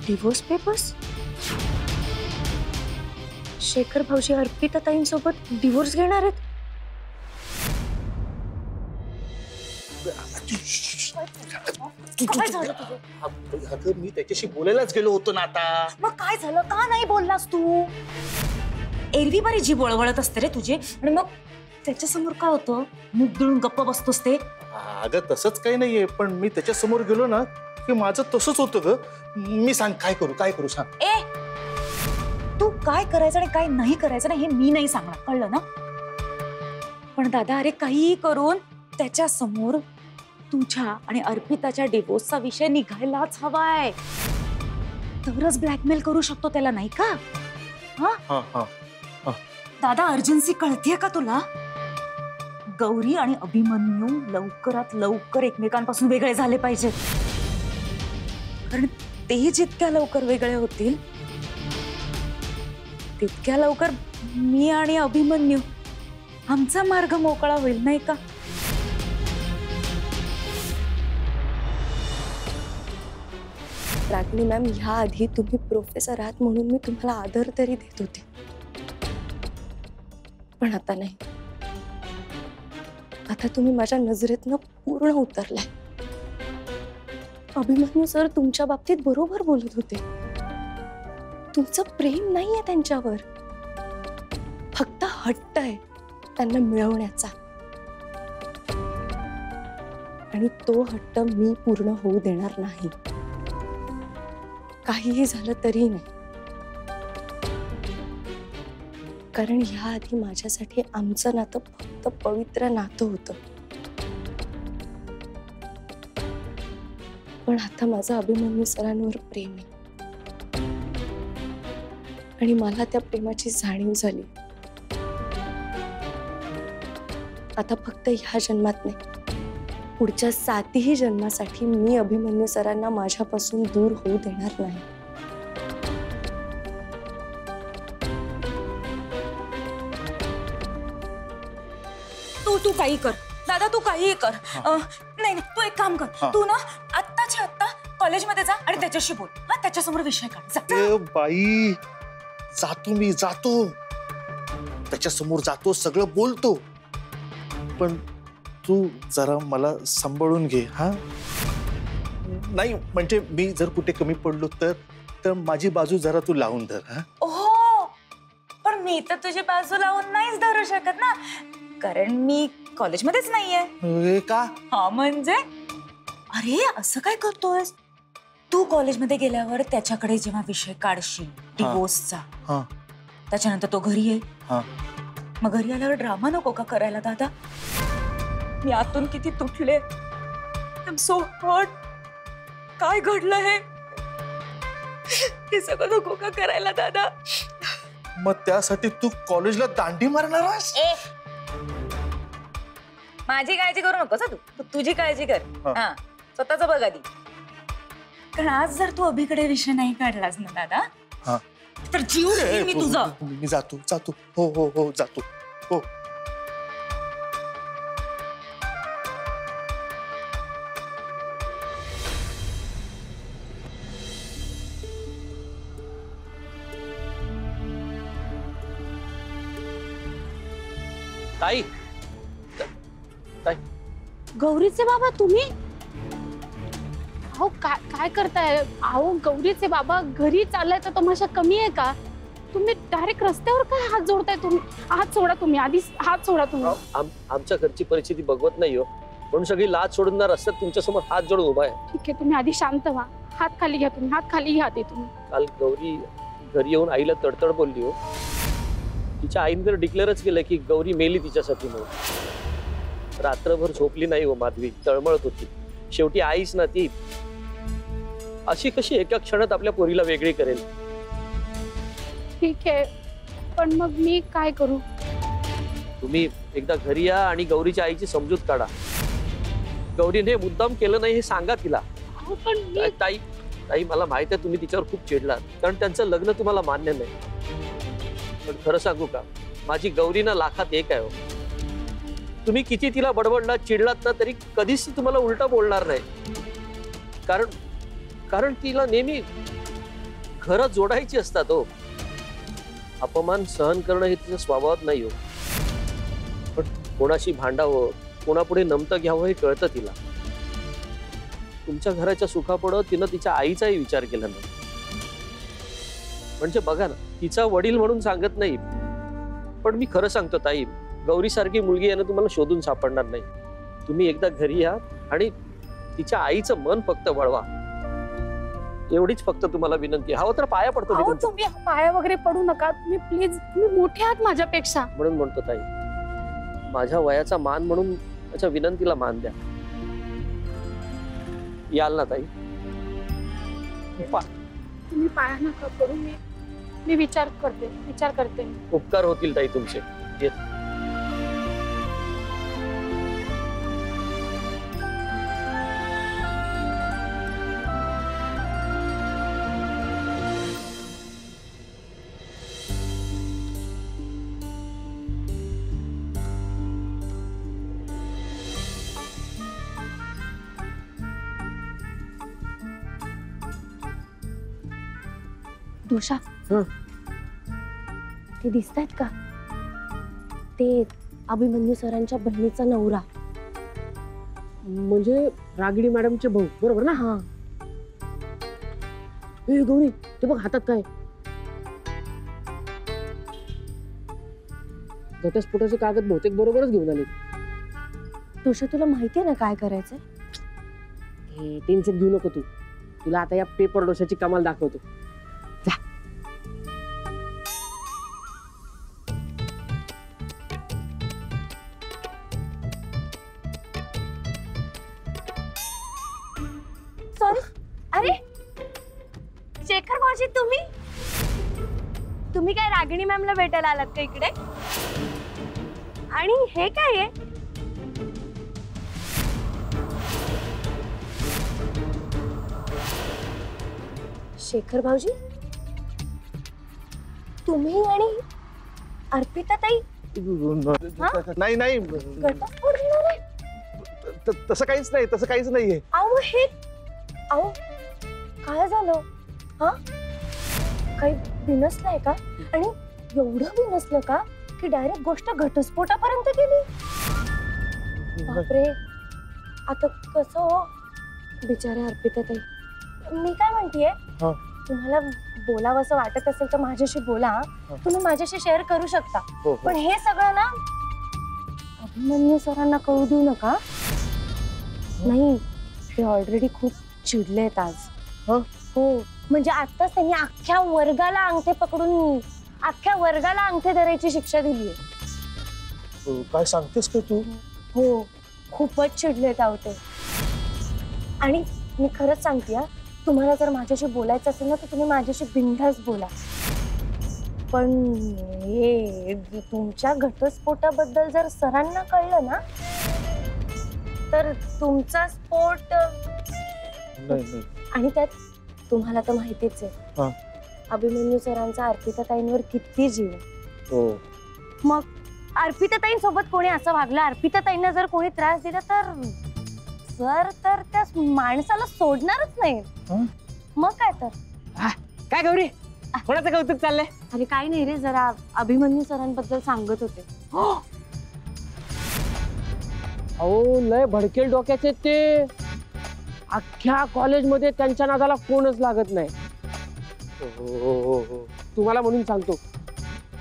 Divorce papers? Shekhar भाऊजी Arpita ताईंसोबत divorce घेणार आहेत? काय झालं तुझं? अगं मी त्याच्याशी बोलायलाच गेलो होतो ना आता. मग काय झालं? का नाही बोललास तू? एरवी बरी जी वळवळत असते रे तुझी, आणि मग त्याच्या समोर काय होतं? मुख गिळून गप्प बसतोस ते. अगं तसंच काही नाहीये, पण मी त्याच्या समोर गेलो ना की माझं तसंच होतं ग. मी सांग काय करू सांग. ए, तू काय करायचं आणि काय नाही करायचं ना हे मी नाही सांगणार, कळलं ना? पण दादा, अरे काहीही करून त्याच्या समोर तुझ्या आणि अर्पिताच्या डिवोर्सचा विषय निघायलाच हवाय. तरच ब्लॅकमेल करू शकतो त्याला, नाही का? हा? दादा, अर्जन्सी कळतीये का तुला? गौरी आणि अभिमन्यू लवकरात लवकर एकमेकांपासून वेगळे झाले पाहिजेत, कारण ते जितक्या लवकर वेगळे होतील तितक्या लवकर मी आणि अभिमन्यू आमचा मार्ग मोकळा होईल, नाही का? रागिनी मॅम, ह्या आधी तुम्ही प्रोफेसर आहात म्हणून मी तुम्हाला आदर तरी देत होते, पण आता नाही. आता तुम्ही माझ्या नजरेतनं पूर्ण उतरलाय. अभिमन्यू सर तुमच्या बाबतीत बरोबर बोलत होते. तुमचं प्रेम नाहीये त्यांच्यावर, फक्त हट्ट आहे त्यांना मिळवण्याचा, आणि तो हट्ट मी पूर्ण होऊ देणार नाही, काहीही झालं तरी नाही. कारण ह्या आधी माझ्यासाठी आमचं नातं फक्त पवित्र नातं होतं, पण आता माझं अभिमन्यू सरांवर प्रेम आहे, आणि मला त्या प्रेमाची जाणीव झाली. आता फक्त ह्या जन्मात नाही, पुढच्या 7ही जन्मासाठी मी अभिमन्यू सरांना माझ्यापासून दूर होऊ देणार नाही. तू काही कर दादा, तू काहीही कर. नाही, तू एक काम कर, तू ना आत्ताच्या आत्ता कॉलेजमध्ये जा आणि त्याच्याशी बोल. त्याच्यासमोर विषय काढ. बाई, मी जातो त्याच्यासमोर, जातो, सगळं बोलतो, पण तू जरा मला सांभाळून घे. हा, नाही म्हणजे मी जर कुठे कमी पडलो तर माझी बाजू जरा तू लावून धर. हा, हो, पण मी तर तुझी बाजू लावून नाहीच धरू शकत ना, कारण मी कॉलेजमध्येच नाहीये. का? हा म्हणजे, अरे असं काय करतोयस तू? कॉलेजमध्ये गेल्यावर त्याच्याकडे जेव्हा विषय काढशील डिवोर्सचा, त्याच्यानंतर तो घरी येईल. मग घरी आल्यावर ड्रामा नको का करायला दादा? मी आतून किती तुटले, आय एम सो हर्ट. काय घडलं हे सगळं नको का करायला दादा? मग त्यासाठी तू कॉलेजला दांडी मारणार आहेस? माझी काळजी करू नकोस तू तुझी काळजी कर. स्वतःच बघ आधी. कारण आज जर तू अभिकडे विषय नाही काढलास ना दादा, तर जीव घेईन मी तुझा. मी जातो. हो हो हो, जातो. हो, ताई, गौरीचे बाबा तुम्ही? अहो काय करताय? अहो गौरीचे बाबा घरी चाललाय तर तमाशा कमी आहे का? तुम्ही डायरेक्ट रस्त्यावर काय हात जोडताय? तुम्ही हात सोडा, तुम्ही आधी हात सोडा. तुम्ही आमच्या घरची परिस्थिती बघवत नाही हो, म्हणून सगळी लाज सोडून रस्त्यात तुमच्या समोर हात जोडून उभा आहे. ठीक आहे, तुम्ही आधी शांत व्हा. हात खाली घ्या, तुम्ही हात खाली घ्या. तुम्ही काल गौरी घरी येऊन आईला तडतड बोलली हो. तिच्या आईने तर डिक्लेअरच केलं की गौरी मेली तिच्यासाठी म्हणून. रात्रभर झोपली नाही हो माधवी, तळमळत होती. शेवटी आईच ना ती, अशी कशी एका क्षणात आपल्या पोरीला वेगळी करेल? ठीक आहे, पण मग मी काय करू? तुम्ही एकदा घरी या आणि गौरीच्या आईची समजूत काढा. गौरीने मुद्दाम केलं नाही हे सांगा तिला. पण ताई मला माहित आहे तुम्ही तिच्यावर खूप चिडलात, कारण त्यांचं लग्न तुम्हाला मान्य नाही. पण खरं सांगू का, माझी गौरी ना लाखात एक आहे हो. तुम्ही किती तिला बडबडलात, चिडलात ना, तरी कधीच ती तुम्हाला उलटा बोलणार नाही. कारण तिला नेहमी घरं जोडायची असतात हो. अपमान सहन करणं हे तिच्या स्वभावात नाही हो. पण कोणाशी भांडावं, कोणापुढे नमतं घ्यावं हे कळतं तिला. तुमच्या घराच्या सुखापुढं तिनं तिच्या आईचाही विचार केला नाही. म्हणजे बघा ना, तिचा वडील म्हणून सांगत नाही, पण मी खरं सांगतो ताई, गौरी सारखी मुलगी आहे ना, तुम्हाला शोधून सापडणार नाही. तुम्ही एकदा घरी या आणि तिच्या आईचं मन फक्त वळवा, एवढीच फक्त तुम्हाला विनंती. हवं तर पाया पडतो मी अहो, तुमच्या. तुम्ही पाया वगैरे पडू नका तुम्ही प्लीज. तुम्ही मोठे आहात माझ्यापेक्षा. म्हणून म्हणतो ताई, माझ्या वयाचा मान म्हणून त्याच्या विनंतीला मान द्या. याल ना ताई? तुम्ही पाया नका पडू. मी विचार करते. उपकार होतील ताई तुमचे. येत. दोषा, हं. ते दिसतायत का? ते अभिमन्यू सरांच्या बहिणीचा नवरा. म्हणजे रागिणी मॅडमचे भाऊ, बरोबर ना? हा. ए गौरी, ते बघ हातात काय? घटस्फोटाचे कागद बहुतेक बरोबरच घेऊन आले. दोषा, तुला माहितीये ना काय करायचंय? हे टेन्शन घेऊ नको तू. तुला आता या पेपर डोशाची कमाल दाखवतो. सॉरी. अरे शेखर भाऊजी, तुम्ही काय रागिणी मॅमला भेटायला आलात का इकडे? आणि हे काय आहे? शेखर भाऊजी, तुम्ही आणि अर्पिता ताई नाही नाही, घटस्फोट घेणार आहे? तसं काहीच नाही, तसं काहीच नाहीये. अहो काय झालं? हा, काही बिनसलंय का? आणि एवढं बिनसलं का की डायरेक्ट गोष्ट घटस्फोटापर्यंत गेली? बापरे, आता कसं हो? बिचारे अर्पिता ताई. मी काय म्हणतेय, हा. तुम्हाला बोलावं असं वाटत असेल तर माझ्याशी बोला. तुम्ही माझ्याशी शेअर करू शकता. हो, हो. पण हे सगळं ना अभिमन्यू सरांना कळू देऊ नका. नाही, ते ऑलरेडी खूप चिडलेत आज. हं? हो, म्हणजे आताच त्यांनी अख्ख्या वर्गाला अंगठे पकडून अख्ख्या वर्गाला अंगठे धरायची शिक्षा दिली आहे. काय सांगतेस का तू? हो, खूपच चिडलेत आहो ते. आणि मी खरंच सांगते, तुम्हाला जर माझ्याशी बोलायचं असेल ना तर तुम्ही माझ्याशी बिनधास्त बोला. पण हे तुमच्या घटस्फोटाबद्दल जर सरांना कळलं ना तर तुमचा स्फोट. नाही. आणि त्यात तुम्हाला तर माहितीच आहे, अभिमन्यू सरांचा अर्पिता ताईंवर किती जीव. हो. मग अर्पिता ताईंसोबत कोणी असं वागलं, अर्पिता ताईंना जर कोणी त्रास दिला तर सर तर त्या माणसाला सोडणारच नाही. मग काय तर. काय गौरी, कोणाचं कौतुक चाललंय? अरे काही नाही रे, जरा अभिमन्यू सरांबद्दल सांगत होते. अहो, लय भडकेल डोक्याचे ते. अख्ख्या कॉलेजमध्ये त्यांच्या नादाला कोणच लागत नाही. तुम्हाला म्हणून सांगतो,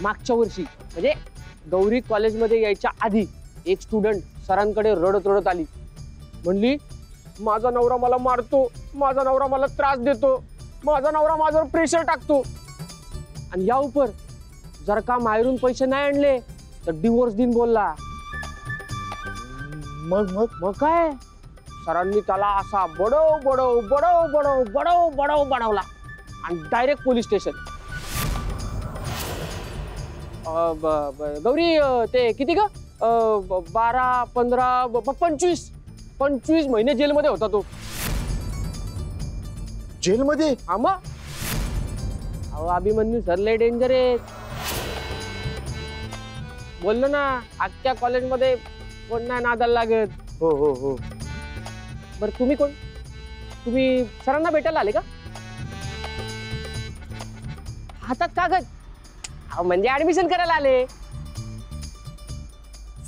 मागच्या वर्षी म्हणजे गौरी कॉलेजमध्ये यायच्या आधी एक स्टुडंट सरांकडे रडत रडत आली. म्हणली, माझा नवरा मला मारतो, माझा नवरा मला त्रास देतो, माझा नवरा माझ्यावर प्रेशर टाकतो. आणि या उपर जर का माहेरून पैसे नाही आणले तर डिवोर्स दिन बोलला. मग काय, सरांनी त्याला असा बडवला आणि डायरेक्ट पोलीस स्टेशन. गौरी, ते किती ग? 12, 15, 25 महिने जेलमध्ये होता तो. जेलमध्ये? हा मग. अहो, अभिमन्यू सर लय डेंजर आहेत. बोललो ना, अख्ख्या कॉलेजमध्ये कोण नाही नादाला लागत. हो. बरं, तुम्ही कोण? तुम्ही सरांना भेटायला आले का? हातात कागद. म्हणजे ऍडमिशन करायला आले.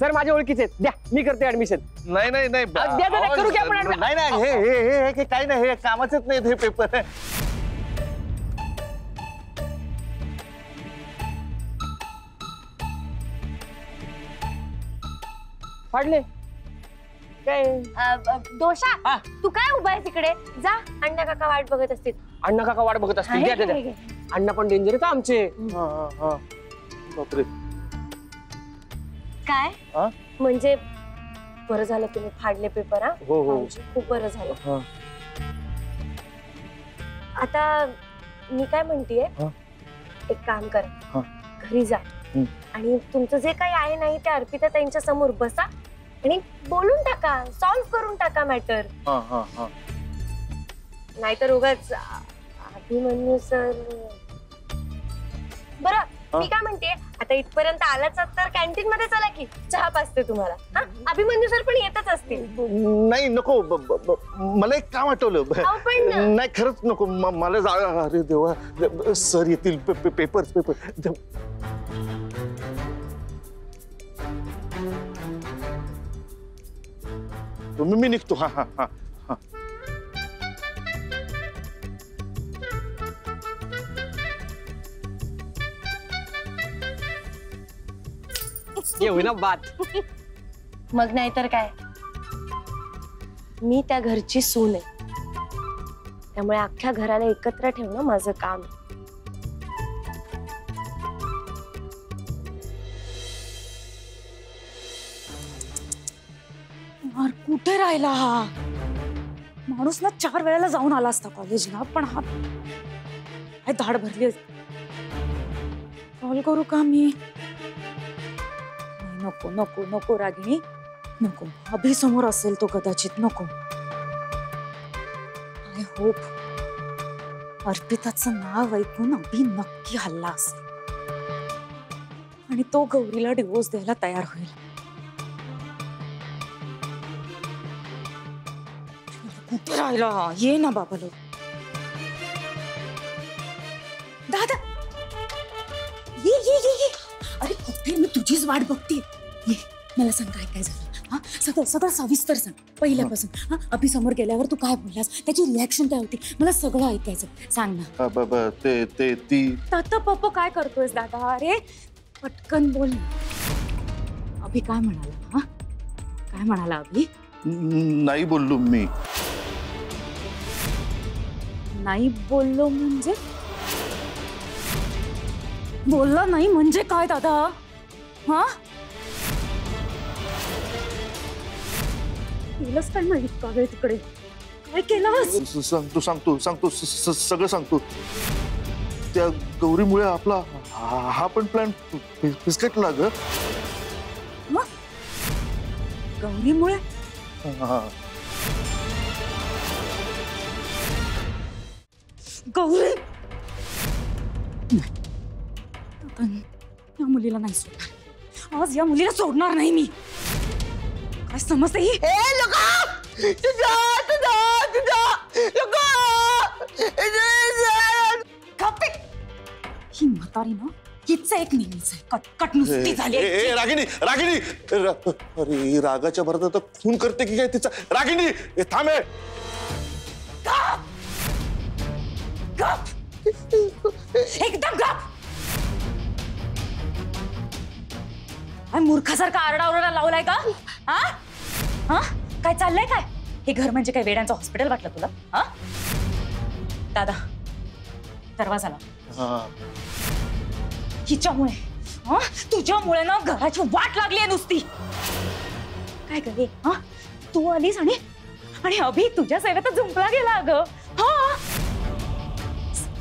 सर माझ्या ओळखीचे आहेत, द्या मी करते ऍडमिशन. नाही नाही नाही द्या, द्या, करू की आपण admission? नाही नाही हे हे हे हे काही नाही, हे कामाचेच नाहीत हे पेपर. फाडले काय? दोषा हा. तू काय उभा आहे तिकडे? जा, अण्णा काका वाट बघत असतील. अण्णा काका वाट बघत असतील. द्या, द्या, आहे, द्या. आहे. अण्णा पण डेंजर आहेत आमचे. हा, हा. बापरे. काय हा? म्हणजे बरं झालं तुम्ही फाडले पेपर. हा हो हो. भाऊजी, खूप बरं झालं. हा. आता मी काय म्हणतेय, हा. एक काम कर, हा. घरी जा आणि तुमचं जे काही आहे नाही ते अर्पिता त्यांच्या समोर बसा आणि बोलून टाका, सॉल्व्ह करून टाका मॅटर. हा, हा, हा. नाहीतर उगाच अभिमन्यू सर. बरं मी काय म्हणते, आता इथपर्यंत आलाच तर कॅन्टीन मध्ये चला की चहा पाचते तुम्हाला. हा, अभिमन्यू सर पण येतच असतील. नाही नको, मला एक काम आठवलं. अहो, पण नाही खरंच नको, मला जा. अरे देवा, सर येतील. पेपर मी निघतो. हा हा हा हा. ये होईना बात. मग नाहीतर काय, मी त्या घरची सून आहे, त्यामुळे अख्ख्या घराला एकत्र ठेवणं माझं काम आहे. यार कुठे राहिला हा माणूस ना? 4 वेळेला जाऊन आला असता कॉलेजला, पण हा काय धाड भरली. कॉल करू का मी? नको नको नको रागिणी, नको. अभि समोर असेल तो कदाचित. नको. आय होप अर्पिताचं नाव ऐकून अभि नक्की हल्ला असेल आणि तो गौरीला डिवोर्स द्यायला तयार होईल. कुठे राहिला? ये ना बाबा लोक. दादा ये ये ये ये. अरे कुठे? मी तुझीच वाट बघते. ये, मला सांग काय काय झालं. हा, सगळं सगळं सविस्तर सांग पहिल्यापासून. हा, अभि समोर गेल्यावर तू काय बोललास, त्याची रिॲक्शन काय होती, मला सगळं ऐकायचं. सांग ना. ते ती तत पप्प काय करतोयस दादा? अरे पटकन बोल ना. अभि काय म्हणाला? हा, काय म्हणाला अभि? नाही बोललो मी. नाही बोललो म्हणजे? बोलला नाही म्हणजे काय दादा? हा, केलंस काय नाही इतका वेळ तिकडे? काय केलंस? सांगतो सगळं सांगतो. त्या गौरीमुळे आपला हा पण प्लॅन फिसकटला ग. गौरीमुळे? गौरी या मुलीला नाही सोडणार. आज या मुलीला सोडणार नाही मी. काय समजते ही? ही म्हातारी ना, हिच एक नेहमीच आहे. कटकट नुसती झाली. रागिणी रागिणी. अरे रागाच्या भरात आता खून करते की काय तिचा? रागिणी थांबे. एकदम गप. मूर्खासारखा आरडाओरडा लावलाय का? हा हा, काय चाललंय काय? हे घर म्हणजे काय वेड्यांचं हॉस्पिटल वाटलं तुला? हा दादा, दरवाजाला. हिच्यामुळे, हा, तुझ्यामुळे ना घराची वाट लागली आहे नुसती. काय करे? हा, तू आलीस आणि अभि तुझ्या सेवेत जुंपला गेला अगं. हा,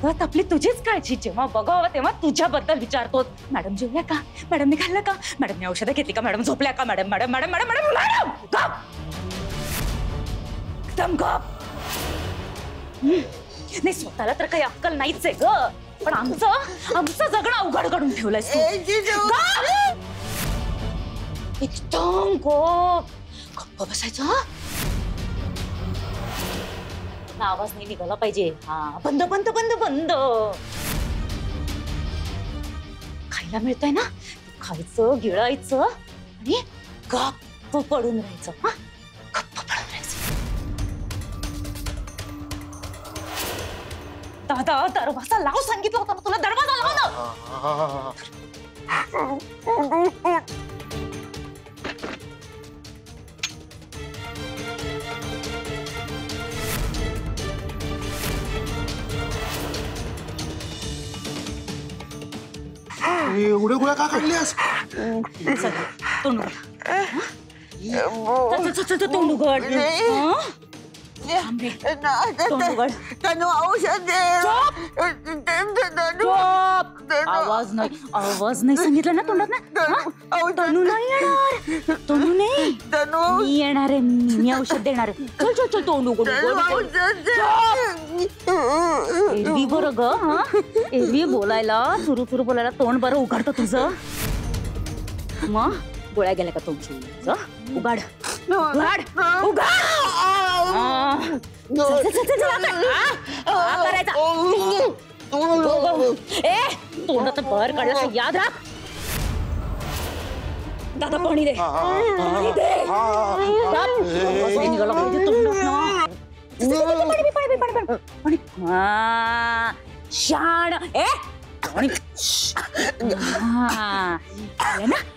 सतत आपली तुझीच काळजी. जेव्हा बघावं तेव्हा तुझ्याबद्दल विचारतो. मॅडम जेवल्या का? मॅडमने खाल्लं का? मॅडमने औषधं घेतली का? मॅडम झोपल्या का? Madam madam madam madam madam madam गप. एकदम गप. नाही, स्वतःला तर काही अक्कल नाहीच आहे ग, पण आमचं जगणं अवघड करून ठेवलंय. एकदम गप्प बसायचं. आवाज नाही निघाला पाहिजे. हा, बंद बंद बंद बंद. खायला मिळतंय ना, खायचं गिळायचं आणि गप्प पडून राहायचं. हा, गप्प पडून राहायचं. दादा दरवाजा लाव सांगितलं होतं ना तुला, दरवाजा लाव ना. एवढे गोळ्या का काढल्यास? तोंड उघड. तोंड उघड. तोंड उघड. आवाज नाही सांगितलं ना तोंडात ना. तनू नाही येणार. तनू नाही, मी येणार आहे. मी औषध देणार आहे. चल चल चल तोंड उघड. एरवी बरं ग. हा, एरवी बोलायला सुरू बोलायला तोंड बरं उघडतं तुझं. मग गोळ्या गेल्या का तोंड उघड उघड उघड. तोंडात बाहेर काढला याद राख. दादा पाणी दे. शाण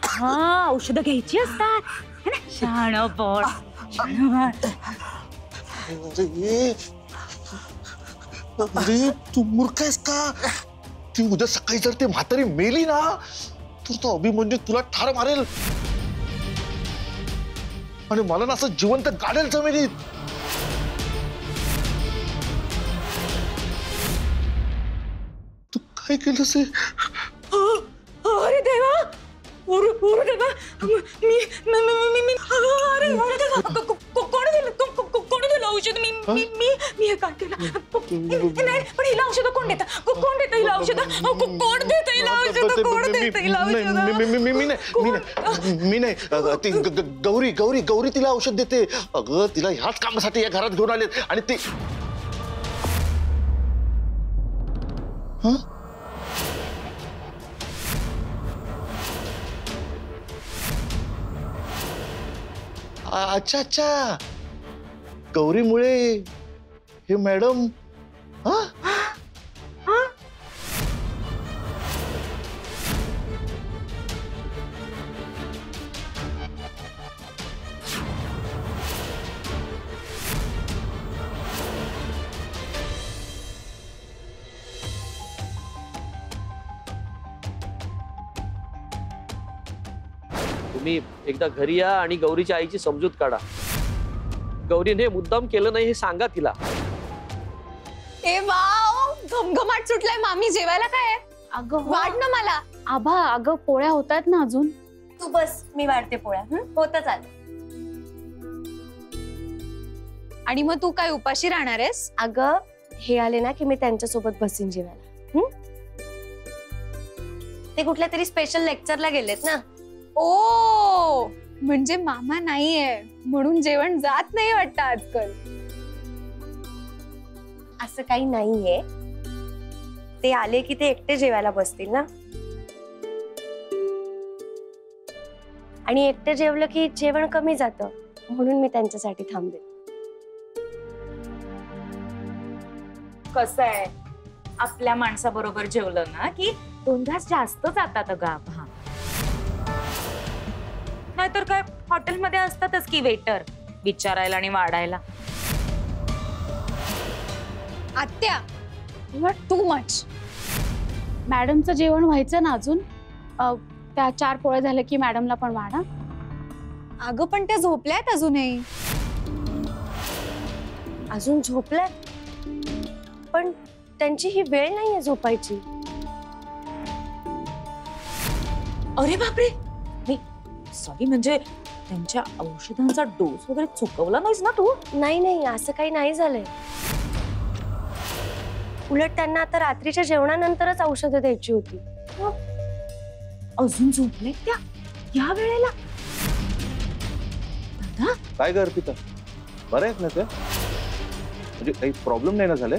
हा, औषधं घ्यायची असतात. शाण बोल. अरे तू मूर्ख आहेस का? ती उद्या सकाळी जर ते म्हातारी मेली ना, तर तो अभिमन्यू तुला ठार मारेल आणि मला ना असं जिवंत गाडेल जमिनीत. तू काय केलंस? अरे देवा, अरे देवा, कोण दिलं औषध? मी हे काय केलं? नाही, पण हिला औषध कोण देतं? कोण देतं हिला औषध? कोण देतं हिला औषध? कोण देतं हिला औषध? मी नाही. ती गौरी तिला औषध देते. अगं तिला ह्याच कामासाठी या घरात घेऊन आले आणि ती अच्छा अच्छा, गौरीमुळे हे मॅडम. तुम्ही एकदा घरी या आणि गौरीच्या आईची समजूत काढा. गौरीने मुद्दाम केलं नाही हे सांगा तिला. ए वाव, घमघमाट सुटलाय. मामी जेवायला काय आहे? अगं वाढ ना मला. आभा, अगं पोळ्या होतात ना अजून. तू बस, मी वाढते पोळ्या. होतं चालेल. आणि मग तू काय उपाशी राहणार आहेस? अगं हे आले ना की मी त्यांच्यासोबत बसीन जेवायला. ते कुठल्या तरी स्पेशल लेक्चरला गेलेत ना. ओ, म्हणजे मामा नाहीये म्हणून जेवण जात नाही वाटतं आजकाल. असं काही नाहीये. ते आले की ते एकटे जेवायला बसतील ना, आणि एकटे जेवलं की जेवण कमी जातं, म्हणून मी त्यांच्यासाठी थांबते. कसं आहे, आपल्या माणसाबरोबर जेवलं ना की 2 घास जास्त जातात ग आभा. नाहीतर काय हॉटेलमध्ये असतातच की वेटर विचारायला आणि वाढायला. आत्या, यू आर टू मच. मॅडमचं जेवण व्हायचं ना अजून. त्या 4 पोळ्या झाल्या की मॅडमला पण वाढा. अगं पण त्या झोपल्यात अजूनही. अजून झोपल्यात? पण त्यांची ही वेळ नाहीये झोपायची. अरे बापरे, मी सॉरी, म्हणजे त्यांच्या औषधांचा डोस वगैरे चुकवला नाहीस ना तू? नाही, असं काही नाही झालंय. उलट त्यांना आता रात्रीच्या जेवणानंतरच औषधं द्यायची होती. अजून झोपलेत त्या या वेळेला? दादा काय ग अर्पिता, बरं आहेत ना ते? म्हणजे काही प्रॉब्लेम नाही ना झाले?